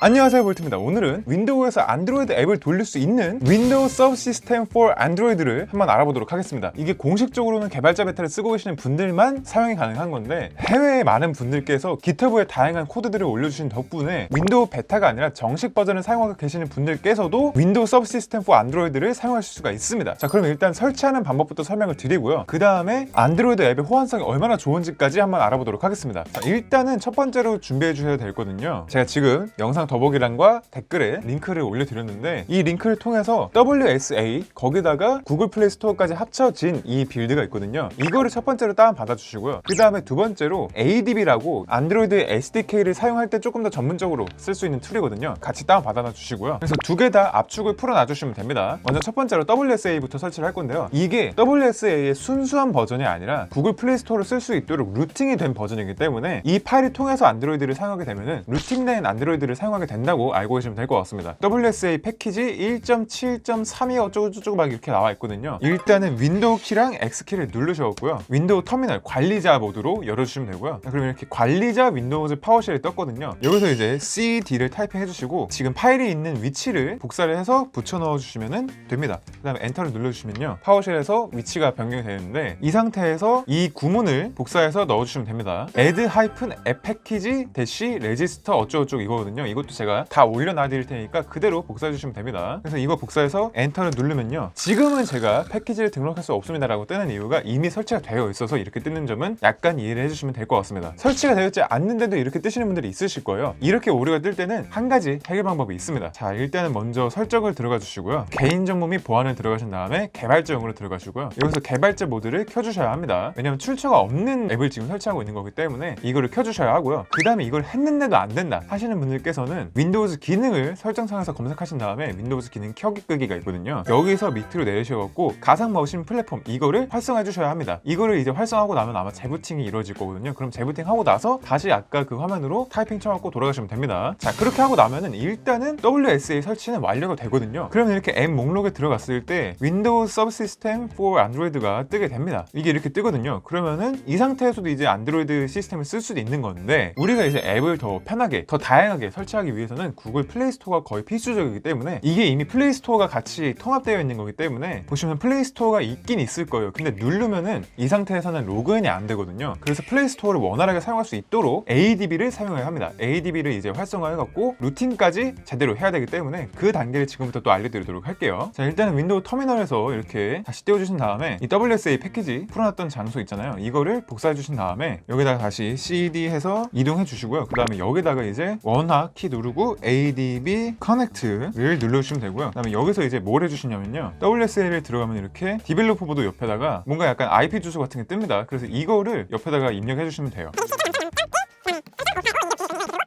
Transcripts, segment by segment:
안녕하세요, 볼트입니다. 오늘은 윈도우에서 안드로이드 앱을 돌릴 수 있는 윈도우 서브시스템 for 안드로이드를 한번 알아보도록 하겠습니다. 이게 공식적으로는 개발자 베타를 쓰고 계시는 분들만 사용이 가능한 건데, 해외의 많은 분들께서 GitHub에 다양한 코드들을 올려주신 덕분에 윈도우 베타가 아니라 정식 버전을 사용하고 계시는 분들께서도 윈도우 서브시스템 for 안드로이드를 사용하실 수가 있습니다. 자, 그럼 일단 설치하는 방법부터 설명을 드리고요. 그 다음에 안드로이드 앱의 호환성이 얼마나 좋은지까지 한번 알아보도록 하겠습니다. 자, 일단은 첫 번째로 준비해 주셔야 될 거는요, 제가 지금 영상 더보기란과 댓글에 링크를 올려드렸는데, 이 링크를 통해서 WSA 거기다가 구글 플레이 스토어까지 합쳐진 이 빌드가 있거든요. 이거를 첫 번째로 다운 받아주시고요. 그 다음에 두 번째로 ADB라고 안드로이드 SDK를 사용할 때 조금 더 전문적으로 쓸 수 있는 툴이거든요. 같이 다운 받아놔 주시고요. 그래서 두 개 다 압축을 풀어놔 주시면 됩니다. 먼저 첫 번째로 WSA부터 설치를 할 건데요. 이게 WSA의 순수한 버전이 아니라 구글 플레이 스토어를 쓸 수 있도록 루팅이 된 버전이기 때문에 이 파일을 통해서 안드로이드를 사용하게 되면은 루팅된 안드로이드를 사용하게 된다고 알고 계시면 될 것 같습니다. WSA 패키지 1.7.3이 어쩌고저쩌고 막 이렇게 나와 있거든요. 일단은 윈도우 키랑 X키를 누르셨고요. 윈도우 터미널 관리자 모드로 열어주시면 되고요. 그럼 이렇게 관리자 윈도우즈 파워쉘이 떴거든요. 여기서 이제 CD를 타이핑 해주시고 지금 파일이 있는 위치를 복사를 해서 붙여 넣어주시면 됩니다. 그 다음에 엔터를 눌러주시면요, 파워쉘에서 위치가 변경이 되는데, 이 상태에서 이 구문을 복사해서 넣어주시면 됩니다. add-app package register 어쩌고저쩌고 이거거든요. 이것도 제가 다 올려놔 드릴 테니까 그대로 복사해 주시면 됩니다. 그래서 이거 복사해서 엔터를 누르면요, 지금은 제가 패키지를 등록할 수 없습니다 라고 뜨는 이유가 이미 설치가 되어 있어서 이렇게 뜨는 점은 약간 이해를 해주시면 될 것 같습니다. 설치가 되었지 않는데도 이렇게 뜨시는 분들이 있으실 거예요. 이렇게 오류가 뜰 때는 한 가지 해결 방법이 있습니다. 자, 일단은 먼저 설정을 들어가 주시고요. 개인정보 및 보안을 들어가신 다음에 개발자용으로 들어가시고요. 여기서 개발자 모드를 켜주셔야 합니다. 왜냐면 출처가 없는 앱을 지금 설치하고 있는 거기 때문에 이거를 켜주셔야 하고요. 그 다음에 이걸 했는데도 안 된다 하시는 분들께서는 윈도우즈 기능을 설정창에서 검색하신 다음에 윈도우즈 기능 켜기 끄기가 있거든요. 여기서 밑으로 내리셔갖고 가상 머신 플랫폼 이거를 활성화해 주셔야 합니다. 이거를 이제 활성화하고 나면 아마 재부팅이 이루어질 거거든요. 그럼 재부팅 하고 나서 다시 아까 그 화면으로 타이핑 쳐갖고 돌아가시면 됩니다. 자, 그렇게 하고 나면은 일단은 WSA 설치는 완료가 되거든요. 그러면 이렇게 앱 목록에 들어갔을 때 윈도우 서브시스템 for 안드로이드가 뜨게 됩니다. 이게 이렇게 뜨거든요. 그러면은 이 상태에서도 이제 안드로이드 시스템을 쓸 수도 있는 건데, 우리가 이제 앱을 더 편하게 더 다양하게 설치하기 위해서는 구글 플레이 스토어가 거의 필수적이기 때문에, 이게 이미 플레이 스토어가 같이 통합되어 있는 거기 때문에 보시면 플레이 스토어가 있긴 있을 거예요. 근데 누르면은 이 상태에서는 로그인이 안 되거든요. 그래서 플레이 스토어를 원활하게 사용할 수 있도록 ADB를 사용해야 합니다. ADB를 이제 활성화해갖고 루팅까지 제대로 해야 되기 때문에 그 단계를 지금부터 또 알려드리도록 할게요. 자, 일단은 윈도우 터미널에서 이렇게 다시 띄워주신 다음에 이 WSA 패키지 풀어놨던 장소 있잖아요. 이거를 복사해 주신 다음에 여기다가 다시 CD 해서 이동해 주시고요. 그 다음에 여기다가 이제 원화 키 누르고 ADB 커넥트를 눌러주시면 되고요. 그 다음에 여기서 이제 뭘 해주시냐면요, WSA를 들어가면 이렇게 디벨로퍼 보드 옆에다가 뭔가 약간 IP 주소 같은 게 뜹니다. 그래서 이거를 옆에다가 입력해 주시면 돼요.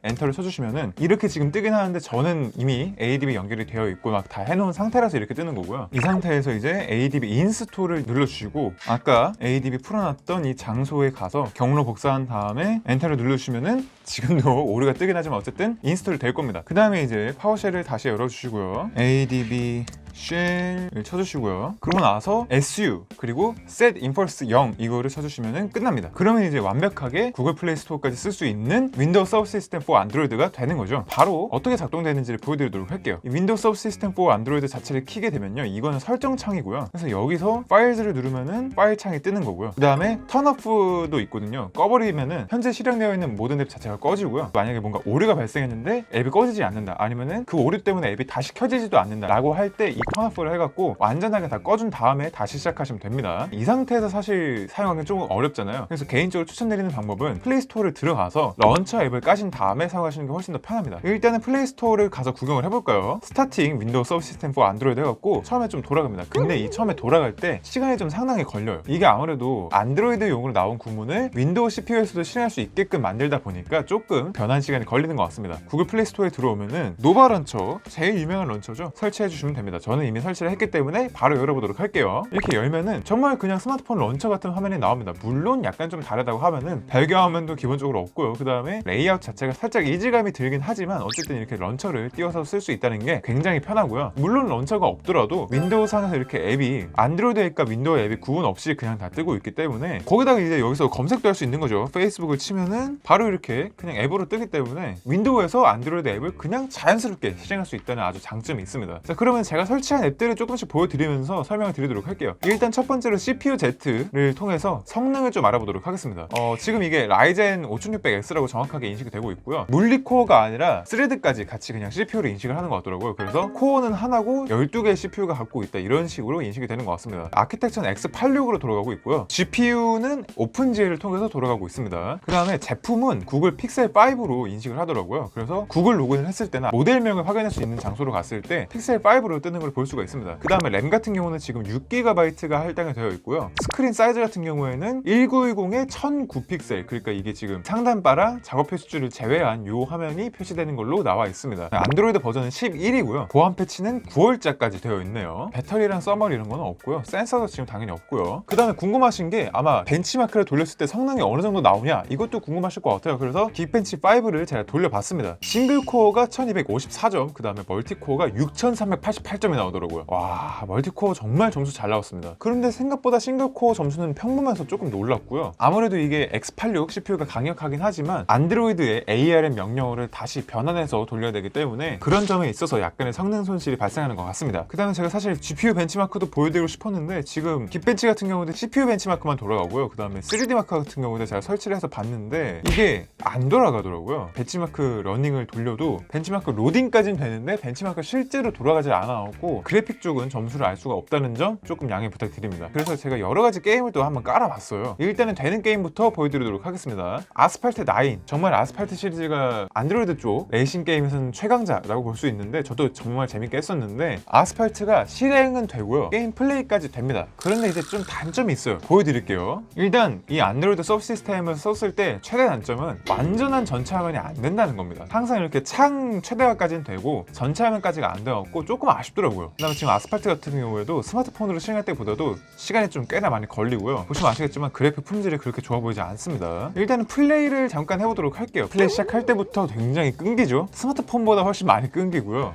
엔터를 쳐주시면은 이렇게 지금 뜨긴 하는데, 저는 이미 ADB 연결이 되어 있고 막 다 해놓은 상태라서 이렇게 뜨는 거고요. 이 상태에서 이제 ADB 인스톨을 눌러주시고 아까 ADB 풀어놨던 이 장소에 가서 경로 복사한 다음에 엔터를 눌러주시면은 지금도 오류가 뜨긴 하지만 어쨌든 인스톨 될 겁니다. 그 다음에 이제 파워쉘을 다시 열어주시고요. ADB 쉘을 쳐주시고요. 그러고 나서 SU 그리고 set impulse 0 이거를 쳐주시면 끝납니다. 그러면 이제 완벽하게 구글 플레이 스토어까지 쓸 수 있는 윈도우 서브시스템 for 안드로이드가 되는 거죠. 바로 어떻게 작동되는지를 보여드리도록 할게요. 이 윈도우 서브시스템 for 안드로이드 자체를 키게 되면요, 이거는 설정 창이고요. 그래서 여기서 파일즈를 누르면은 파일 창이 뜨는 거고요. 그 다음에 턴오프도 있거든요. 꺼버리면은 현재 실행되어 있는 모든 앱 자체가 꺼지고요. 만약에 뭔가 오류가 발생했는데 앱이 꺼지지 않는다, 아니면은 그 오류 때문에 앱이 다시 켜지지도 않는다 라고 할 때 이 턴오프를 해갖고 완전하게 다 꺼준 다음에 다시 시작하시면 됩니다. 이 상태에서 사실 사용하기는 조금 어렵잖아요. 그래서 개인적으로 추천드리는 방법은 플레이스토어를 들어가서 런처 앱을 까신 다음에 사용하시는 게 훨씬 더 편합니다. 일단은 플레이스토어를 가서 구경을 해볼까요? 스타팅 윈도우 서브시스템 for 안드로이드 해갖고 처음에 좀 돌아갑니다. 근데 이 처음에 돌아갈 때 시간이 좀 상당히 걸려요. 이게 아무래도 안드로이드용으로 나온 구문을 윈도우 CPU에서도 실행할 수 있게끔 만들다 보니까 조금 변환 시간이 걸리는 것 같습니다. 구글 플레이스토어에 들어오면은 노바 런처, 제일 유명한 런처죠, 설치해 주시면 됩니다. 저는 저는 이미 설치를 했기 때문에 바로 열어보도록 할게요. 이렇게 열면은 정말 그냥 스마트폰 런처 같은 화면이 나옵니다. 물론 약간 좀 다르다고 하면은 배경화면도 기본적으로 없고요. 그 다음에 레이아웃 자체가 살짝 이질감이 들긴 하지만 어쨌든 이렇게 런처를 띄워서 쓸 수 있다는 게 굉장히 편하고요. 물론 런처가 없더라도 윈도우 상에서 이렇게 앱이 안드로이드 앱과 윈도우 앱이 구분 없이 그냥 다 뜨고 있기 때문에 거기다가 이제 여기서 검색도 할 수 있는 거죠. 페이스북을 치면은 바로 이렇게 그냥 앱으로 뜨기 때문에 윈도우에서 안드로이드 앱을 그냥 자연스럽게 실행할 수 있다는 아주 장점이 있습니다. 자, 그러면 제가 설치한 앱들을 조금씩 보여드리면서 설명을 드리도록 할게요. 일단 첫 번째로 CPU-Z를 통해서 성능을 좀 알아보도록 하겠습니다. 지금 이게 라이젠 5600X라고 정확하게 인식이 되고 있고요. 물리코어가 아니라 스레드까지 같이 그냥 CPU를 인식을 하는 것 같더라고요. 그래서 코어는 하나고 12개의 CPU가 갖고 있다, 이런 식으로 인식이 되는 것 같습니다. 아키텍처는 X86으로 돌아가고 있고요. GPU는 오픈GL을 통해서 돌아가고 있습니다. 그 다음에 제품은 구글 픽셀 5로 인식을 하더라고요. 그래서 구글 로그인을 했을 때나 모델명을 확인할 수 있는 장소로 갔을 때 픽셀 5로 뜨는 걸 볼 수가 있습니다. 그 다음에 램 같은 경우는 지금 6GB가 할당이 되어 있고요. 스크린 사이즈 같은 경우에는 1920에 1009픽셀, 그러니까 이게 지금 상단바랑 작업 표시줄을 제외한 요 화면이 표시되는 걸로 나와 있습니다. 안드로이드 버전은 11이고요. 보안 패치는 9월자까지 되어 있네요. 배터리랑 써머리 이런 거는 없고요. 센서도 지금 당연히 없고요. 그 다음에 궁금하신 게 아마 벤치마크를 돌렸을 때 성능이 어느 정도 나오냐, 이것도 궁금하실 것 같아요. 그래서 긱벤치 5를 제가 돌려봤습니다. 싱글 코어가 1254점, 그 다음에 멀티코어가 6388점이 나오더라고요. 와, 멀티코어 정말 점수 잘 나왔습니다. 그런데 생각보다 싱글코어 점수는 평범해서 조금 놀랐고요. 아무래도 이게 X86 CPU가 강력하긴 하지만 안드로이드의 ARM 명령어를 다시 변환해서 돌려야 되기 때문에 그런 점에 있어서 약간의 성능 손실이 발생하는 것 같습니다. 그 다음에 제가 사실 GPU 벤치마크도 보여드리고 싶었는데 지금 긱벤치 같은 경우는 CPU 벤치마크만 돌아가고요. 그 다음에 3D 마크 같은 경우는 제가 설치를 해서 봤는데 이게 안 돌아가더라고요. 벤치마크 러닝을 돌려도 벤치마크 로딩까지는 되는데 벤치마크 실제로 돌아가지 않아갖고 그래픽 쪽은 점수를 알 수가 없다는 점 조금 양해 부탁드립니다. 그래서 제가 여러 가지 게임을 또 한번 깔아봤어요. 일단은 되는 게임부터 보여드리도록 하겠습니다. 아스팔트 9, 정말 아스팔트 시리즈가 안드로이드 쪽 레이싱 게임에서는 최강자라고 볼 수 있는데 저도 정말 재밌게 했었는데 아스팔트가 실행은 되고요. 게임 플레이까지 됩니다. 그런데 이제 좀 단점이 있어요. 보여드릴게요. 일단 이 안드로이드 서브 시스템을 썼을 때 최대 단점은 완전한 전체 화면이 안 된다는 겁니다. 항상 이렇게 창 최대화까지는 되고 전체 화면까지가 안 되었고 조금 아쉽더라고요. 그 다음에 지금 아스팔트 같은 경우에도 스마트폰으로 실행할 때보다도 시간이 좀 꽤나 많이 걸리고요. 보시면 아시겠지만 그래픽 품질이 그렇게 좋아 보이지 않습니다. 일단은 플레이를 잠깐 해보도록 할게요. 플레이 시작할 때부터 굉장히 끊기죠. 스마트폰보다 훨씬 많이 끊기고요.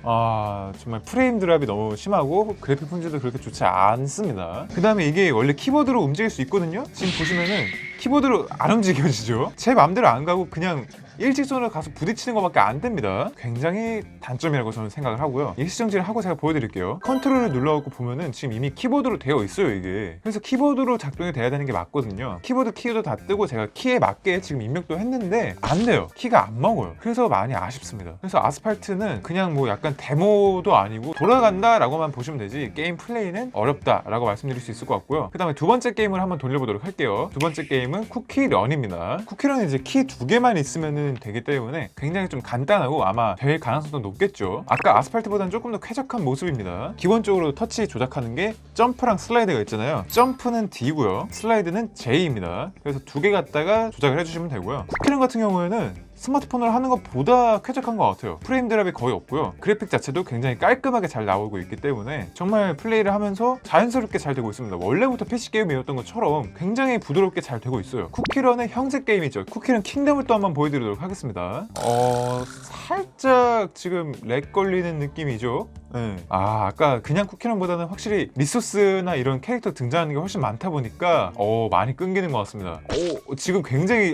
정말 프레임 드랍이 너무 심하고 그래픽 품질도 그렇게 좋지 않습니다. 그 다음에 이게 원래 키보드로 움직일 수 있거든요. 지금 보시면은 키보드로 안 움직여지죠. 제 맘대로 안 가고 그냥 일직선으로 가서 부딪히는 것밖에 안 됩니다. 굉장히 단점이라고 저는 생각을 하고요. 일시정지를 하고 제가 보여드릴게요. 컨트롤을 눌러갖고 보면은 지금 이미 키보드로 되어 있어요, 이게. 그래서 키보드로 작동이 돼야 되는 게 맞거든요. 키보드 키도 다 뜨고 제가 키에 맞게 지금 입력도 했는데 안 돼요. 키가 안 먹어요. 그래서 많이 아쉽습니다. 그래서 아스팔트는 그냥 뭐 약간 데모도 아니고 돌아간다 라고만 보시면 되지 게임 플레이는 어렵다 라고 말씀드릴 수 있을 것 같고요. 그 다음에 두 번째 게임을 한번 돌려보도록 할게요. 두 번째 게임은 쿠키런입니다. 쿠키런은 이제 키 2개만 있으면은 되기 때문에 굉장히 좀 간단하고 아마 될 가능성도 높겠죠. 아까 아스팔트보다는 조금 더 쾌적한 모습입니다. 기본적으로 터치 조작하는 게 점프랑 슬라이드가 있잖아요. 점프는 D고요. 슬라이드는 J입니다. 그래서 두 개 갖다가 조작을 해주시면 되고요. 쿠키런 같은 경우에는 스마트폰으로 하는 것보다 쾌적한 것 같아요. 프레임 드랍이 거의 없고요. 그래픽 자체도 굉장히 깔끔하게 잘 나오고 있기 때문에 정말 플레이를 하면서 자연스럽게 잘 되고 있습니다. 원래부터 PC 게임이었던 것처럼 굉장히 부드럽게 잘 되고 있어요. 쿠키런의 형제 게임이죠. 쿠키런 킹덤을 또 한번 보여드리도록 하겠습니다. 살짝 지금 렉 걸리는 느낌이죠. 네. 아까 그냥 쿠키런보다는 확실히 리소스나 이런 캐릭터 등장하는 게 훨씬 많다 보니까 많이 끊기는 것 같습니다. 지금 굉장히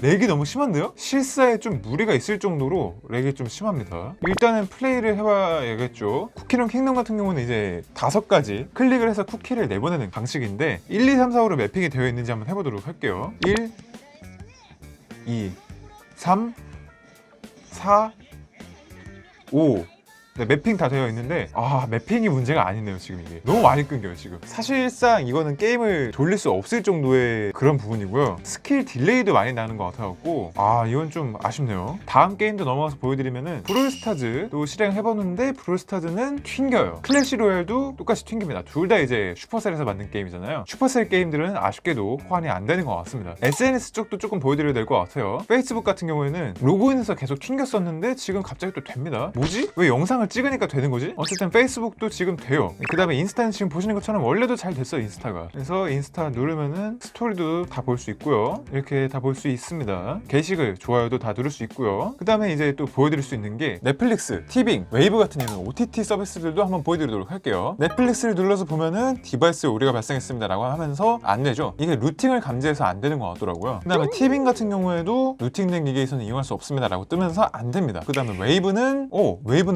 렉이 너무 심한데요? 실사에 좀 무리가 있을 정도로 렉이 좀 심합니다. 일단은 플레이를 해봐야겠죠. 쿠키런 킹덤 같은 경우는 이제 5가지 클릭을 해서 쿠키를 내보내는 방식인데 1, 2, 3, 4로 매핑이 되어 있는지 한번 해보도록 할게요. 1, 2, 3, 4, 5. 네, 매핑 다 되어 있는데 매핑이 문제가 아니네요. 지금 이게 너무 많이 끊겨요. 지금 사실상 이거는 게임을 돌릴 수 없을 정도의 그런 부분이고요. 스킬 딜레이도 많이 나는 것 같아갖고 이건 좀 아쉽네요. 다음 게임도 넘어가서 보여드리면은 브롤스타즈도 실행해봤는데 브롤스타즈는 튕겨요. 클래시 로얄도 똑같이 튕깁니다. 둘 다 이제 슈퍼셀에서 만든 게임이잖아요. 슈퍼셀 게임들은 아쉽게도 호환이 안 되는 것 같습니다. SNS 쪽도 조금 보여드려야 될 것 같아요. 페이스북 같은 경우에는 로그인해서 계속 튕겼었는데 지금 갑자기 또 됩니다. 뭐지? 왜 영상을 영상을 찍으니까 되는 거지? 어쨌든 페이스북도 지금 돼요. 그 다음에 인스타는 지금 보시는 것처럼 원래도 잘 됐어요, 인스타가. 그래서 인스타 누르면은 스토리도 다 볼 수 있고요. 이렇게 다 볼 수 있습니다. 게시글, 좋아요도 다 누를 수 있고요. 그 다음에 이제 또 보여드릴 수 있는 게 넷플릭스, 티빙, 웨이브 같은 이런 OTT 서비스들도 한번 보여드리도록 할게요. 넷플릭스를 눌러서 보면은 디바이스에 오류가 발생했습니다 라고 하면서 안 되죠. 이게 루팅을 감지해서 안 되는 것 같더라고요. 그 다음에 티빙 같은 경우에도 루팅된 기기에서는 이용할 수 없습니다 라고 뜨면서 안 됩니다. 그 다음에 웨이브는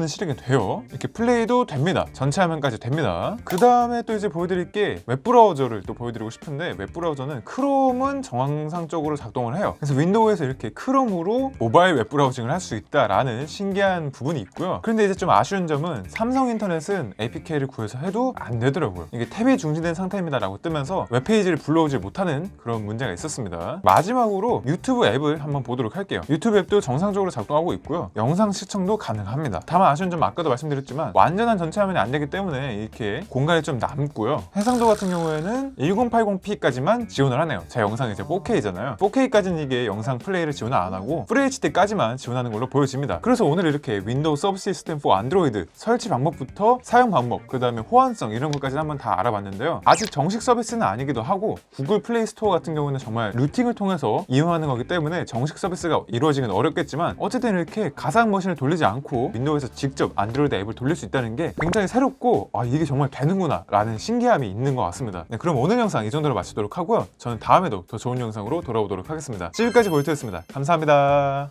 실행이 돼요. 이렇게 플레이도 됩니다. 전체 화면까지 됩니다. 그 다음에 또 이제 보여드릴 게 웹브라우저를 또 보여드리고 싶은데, 웹브라우저는 크롬은 정상적으로 작동을 해요. 그래서 윈도우에서 이렇게 크롬으로 모바일 웹브라우징을 할 수 있다라는 신기한 부분이 있고요. 그런데 이제 좀 아쉬운 점은 삼성 인터넷은 APK를 구해서 해도 안 되더라고요. 이게 탭이 중지된 상태입니다 라고 뜨면서 웹페이지를 불러오지 못하는 그런 문제가 있었습니다. 마지막으로 유튜브 앱을 한번 보도록 할게요. 유튜브 앱도 정상적으로 작동하고 있고요. 영상 시청도 가능합니다. 다만 아쉬운 점 아까도 말씀드렸지만 완전한 전체 화면이 안 되기 때문에 이렇게 공간이 좀 남고요. 해상도 같은 경우에는 1080p까지만 지원을 하네요. 제 영상이 이제 4K잖아요. 4K까지는 이게 영상 플레이를 지원을 안 하고 FHD까지만 지원하는 걸로 보여집니다. 그래서 오늘 이렇게 윈도우 서브 시스템 4 안드로이드 설치 방법부터 사용 방법, 그 다음에 호환성 이런 것까지 한번 다 알아봤는데요. 아직 정식 서비스는 아니기도 하고 구글 플레이 스토어 같은 경우는 정말 루팅을 통해서 이용하는 거기 때문에 정식 서비스가 이루어지긴 어렵겠지만, 어쨌든 이렇게 가상 머신을 돌리지 않고 윈도우에서 직접 안드로이드 앱을 돌릴 수 있다는 게 굉장히 새롭고 이게 정말 되는구나 라는 신기함이 있는 것 같습니다. 네, 그럼 오늘 영상 이 정도로 마치도록 하고요. 저는 다음에도 더 좋은 영상으로 돌아오도록 하겠습니다. 지금까지 볼트였습니다. 감사합니다.